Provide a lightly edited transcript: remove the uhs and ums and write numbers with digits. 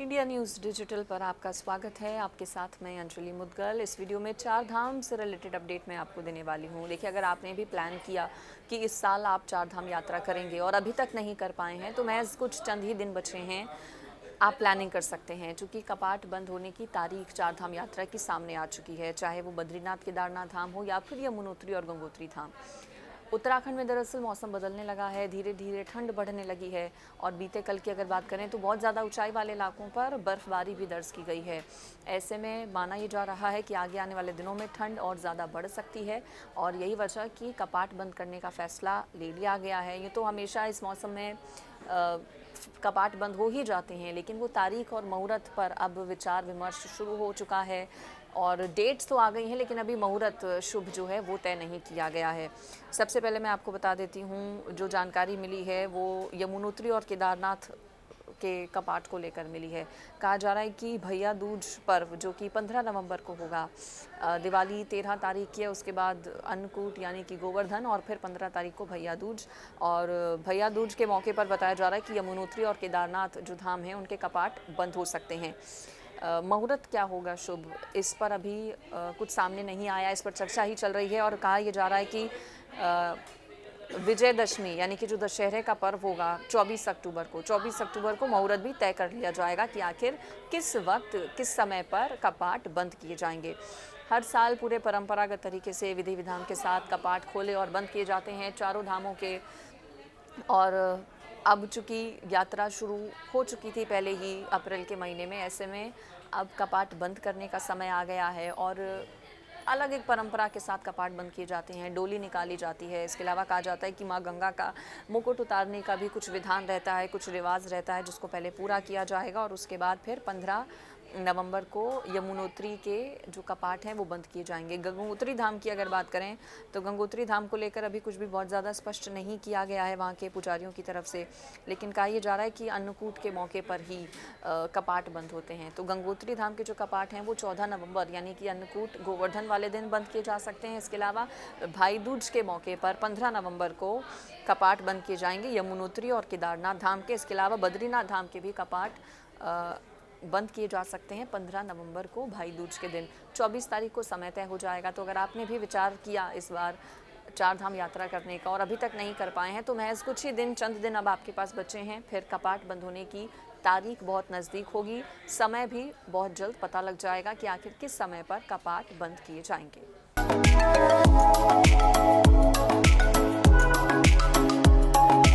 India news digital पर आपका स्वागत है। आपके साथ मैं अंजलि मुदगल। इस वीडियो में 4 धाम से रिलेटेड अपडेट मैं आपको देने वाली हूँ। देखिए, अगर आपने भी प्लान किया कि इस साल आप 4 धाम यात्रा करेंगे और अभी तक नहीं कर पाए हैं, तो महज कुछ चंद ही दिन बचे हैं, आप प्लानिंग कर सकते हैं। चूँकि कपाट बंद होने की तारीख 4 धाम यात्रा की सामने आ चुकी है, चाहे वो बद्रीनाथ केदारनाथ धाम हो या फिर यमुनोत्री और गंगोत्री धाम। उत्तराखंड में दरअसल मौसम बदलने लगा है, धीरे धीरे ठंड बढ़ने लगी है और बीते कल की अगर बात करें तो बहुत ज़्यादा ऊंचाई वाले इलाकों पर बर्फबारी भी दर्ज की गई है। ऐसे में माना ये जा रहा है कि आगे आने वाले दिनों में ठंड और ज़्यादा बढ़ सकती है और यही वजह कि कपाट बंद करने का फैसला ले लिया गया है। ये तो हमेशा इस मौसम में कपाट बंद हो ही जाते हैं, लेकिन वो तारीख और मुहूर्त पर अब विचार विमर्श शुरू हो चुका है और डेट्स तो आ गई हैं, लेकिन अभी मुहूर्त शुभ जो है वो तय नहीं किया गया है। सबसे पहले मैं आपको बता देती हूँ, जो जानकारी मिली है वो यमुनोत्री और केदारनाथ के कपाट को लेकर मिली है। कहा जा रहा है कि भैया दूज पर्व जो कि 15 नवंबर को होगा, दिवाली 13 तारीख की है, उसके बाद अन्नकूट यानी कि गोवर्धन और फिर 15 तारीख को भैया दूज। और भैया दूज के मौके पर बताया जा रहा है कि यमुनोत्री और केदारनाथ जो धाम हैं उनके कपाट बंद हो सकते हैं। मुहूर्त क्या होगा शुभ, इस पर अभी कुछ सामने नहीं आया, इस पर चर्चा ही चल रही है और कहा यह जा रहा है कि विजयदशमी यानी कि जो दशहरे का पर्व होगा 24 अक्टूबर को मुहूर्त भी तय कर लिया जाएगा कि आखिर किस वक्त किस समय पर कपाट बंद किए जाएंगे। हर साल पूरे परंपरागत तरीके से विधि विधान के साथ कपाट खोले और बंद किए जाते हैं चारों धामों के। और अब चूँकि यात्रा शुरू हो चुकी थी पहले ही अप्रैल के महीने में, ऐसे में अब कपाट बंद करने का समय आ गया है और अलग एक परंपरा के साथ कपाट बंद किए जाते हैं, डोली निकाली जाती है। इसके अलावा कहा जाता है कि माँ गंगा का मुकुट उतारने का भी कुछ विधान रहता है, कुछ रिवाज रहता है, जिसको पहले पूरा किया जाएगा और उसके बाद फिर 15 नवंबर को यमुनोत्री के जो कपाट हैं वो बंद किए जाएंगे। गंगोत्री धाम की अगर बात करें तो गंगोत्री धाम को लेकर अभी कुछ भी बहुत ज़्यादा स्पष्ट नहीं किया गया है वहाँ के पुजारियों की तरफ से, लेकिन कहा यह जा रहा है कि अन्नकूट के मौके पर ही कपाट बंद होते हैं। तो गंगोत्री धाम के जो कपाट हैं वो 14 नवंबर यानी कि अन्नकूट गोवर्धन वाले दिन बंद किए जा सकते हैं। इसके अलावा भाई दूज के मौके पर 15 नवंबर को कपाट बंद किए जाएंगे यमुनोत्री और केदारनाथ धाम के। इसके अलावा बद्रीनाथ धाम के भी कपाट बंद किए जा सकते हैं 15 नवंबर को भाई दूज के दिन। 24 तारीख को समय तय हो जाएगा। तो अगर आपने भी विचार किया इस बार 4 धाम यात्रा करने का और अभी तक नहीं कर पाए हैं, तो महज कुछ ही दिन, चंद दिन अब आपके पास बचे हैं, फिर कपाट बंद होने की तारीख बहुत नज़दीक होगी, समय भी बहुत जल्द पता लग जाएगा कि आखिर किस समय पर कपाट बंद किए जाएंगे।